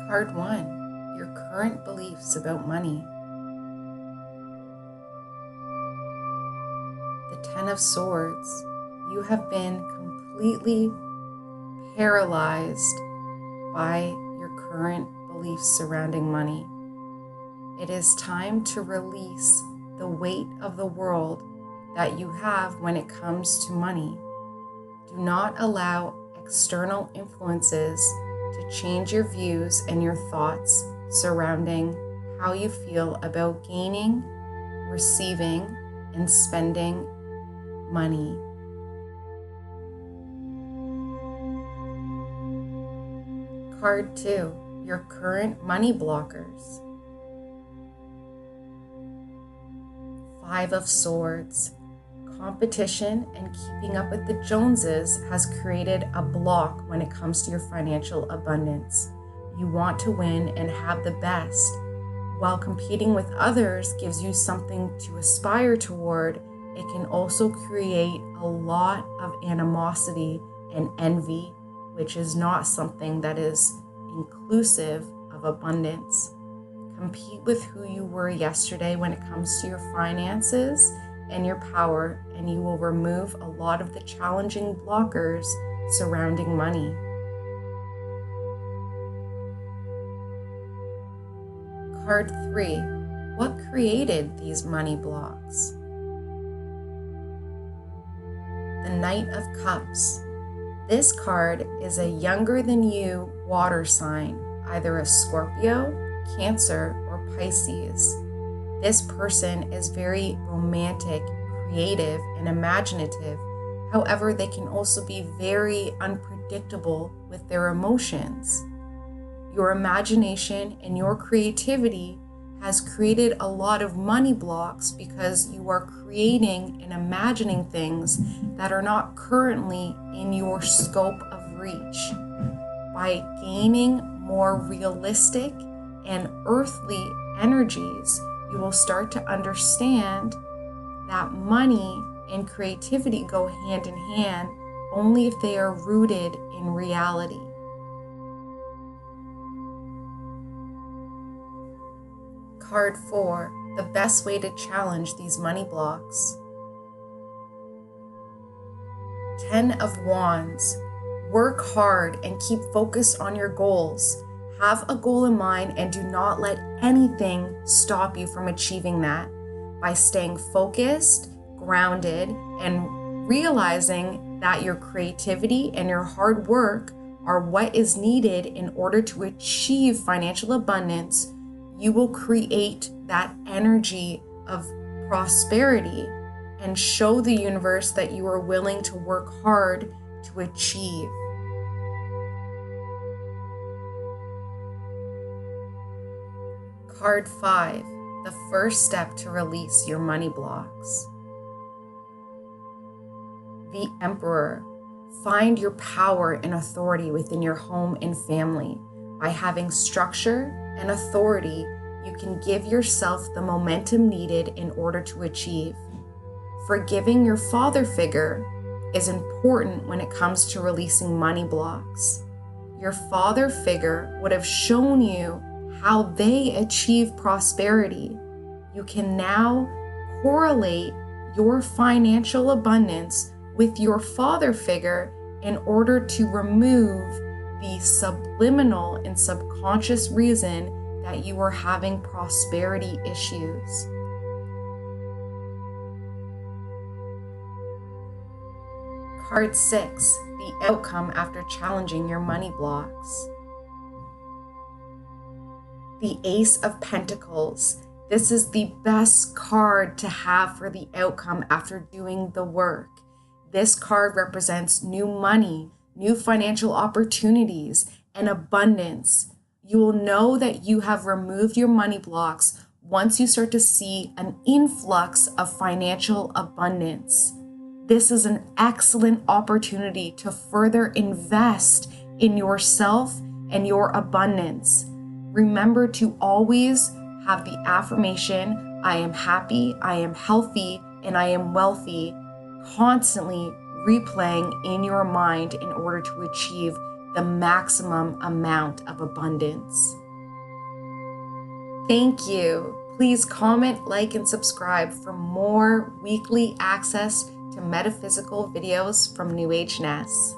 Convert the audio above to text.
Card 1, your current beliefs about money. The Ten of Swords, you have been completely paralyzed by your current beliefs surrounding money. It is time to release the weight of the world that you have when it comes to money. Do not allow external influences to change your views and your thoughts surrounding how you feel about gaining, receiving, and spending money. Card 2, your current money blockers. Five of Swords. Competition and keeping up with the Joneses has created a block when it comes to your financial abundance. You want to win and have the best, while competing with others gives you something to aspire toward. It can also create a lot of animosity and envy, which is not something that is inclusive of abundance. Compete with who you were yesterday when it comes to your finances and your power, and you will remove a lot of the challenging blockers surrounding money. Card 3, what created these money blocks? The Knight of Cups. This card is a younger than you water sign, either a Scorpio, Cancer, or Pisces. This person is very romantic, creative, and imaginative. However, they can also be very unpredictable with their emotions. Your imagination and your creativity has created a lot of money blocks because you are creating and imagining things that are not currently in your scope of reach. By gaining more realistic and earthly energies, you will start to understand that money and creativity go hand in hand only if they are rooted in reality. Card 4, the best way to challenge these money blocks. Ten of Wands. Work hard and keep focused on your goals. Have a goal in mind and do not let anything stop you from achieving that. By staying focused, grounded, and realizing that your creativity and your hard work are what is needed in order to achieve financial abundance, you will create that energy of prosperity and show the universe that you are willing to work hard to achieve. Card 5, the first step to release your money blocks. The Emperor. Find your power and authority within your home and family. By having structure and authority, you can give yourself the momentum needed in order to achieve. Forgiving your father figure is important when it comes to releasing money blocks. Your father figure would have shown you how they achieve prosperity. You can now correlate your financial abundance with your father figure in order to remove the subliminal and subconscious reason that you are having prosperity issues. Card 6, the outcome after challenging your money blocks. The Ace of Pentacles. This is the best card to have for the outcome after doing the work. This card represents new money, new financial opportunities, and abundance. You will know that you have removed your money blocks once you start to see an influx of financial abundance. This is an excellent opportunity to further invest in yourself and your abundance. Remember to always have the affirmation, I am happy, I am healthy, and I am wealthy, constantly replaying in your mind in order to achieve the maximum amount of abundance. Thank you. Please comment, like, and subscribe for more weekly access to metaphysical videos from New Age Ness.